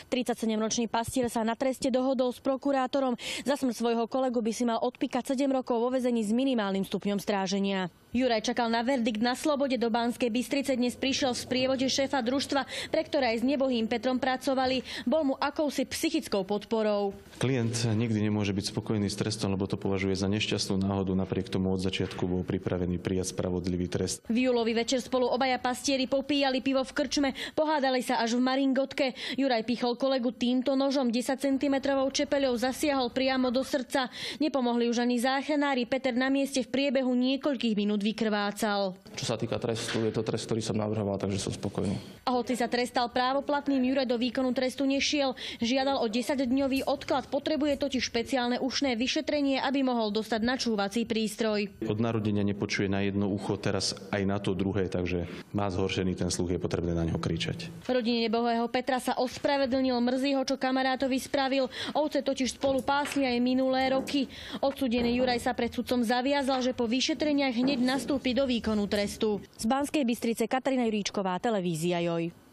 37-ročný pastier sa na treste dohodol s prokurátorom. Za smrť svojho kolegu by si mal odpíkať 7 rokov vo väzení s minimálnym stupňom stráženia. Juraj čakal na verdikt na slobode do Banskej Bystrice. Dnes prišiel v sprievode šéfa družstva, pre ktoré aj s nebohým Petrom pracovali. Bol mu akousi psychickou podporou. Klient nikdy nemôže byť spokojný s trestom, lebo to považuje za nešťastnú náhodu. Napriek tomu od začiatku bol pripravený prijať spravodlivý trest. V júlový večer spolu obaja pastieri popíjali pivo v krčme, pohádali sa až v Maringotke. Juraj pichol kolegu týmto nožom, 10 cm čepeľou zasiahol priamo do srdca. Nepomohli už ani záchranári. Peter na mieste v priebehu niekoľkých minút vykrvácal. Čo sa týka trestu, je to trest, ktorý som navrhoval, takže som spokojný. A hoci sa trestal právoplatným, Juraj do výkonu trestu nešiel. Žiadal o 10-dňový odklad, potrebuje totiž špeciálne ušné vyšetrenie, aby mohol dostať načúvací prístroj. Od narodenia nepočuje na jedno ucho, teraz aj na to druhé, takže má zhoršený ten sluch, je potrebné na ňo kričať. Rodine nebohého Petra sa ospravedlnil, mrzí ho, čo kamarátovi spravil. Ovce totiž spolu pásli aj minulé roky. Odsúdený Juraj sa pred sudcom zaviazal, že po vyšetreniach hneď nastúpi do výkonu trestu. Z Banskej Bystrice Katarína Juríčková, televízia JOJ.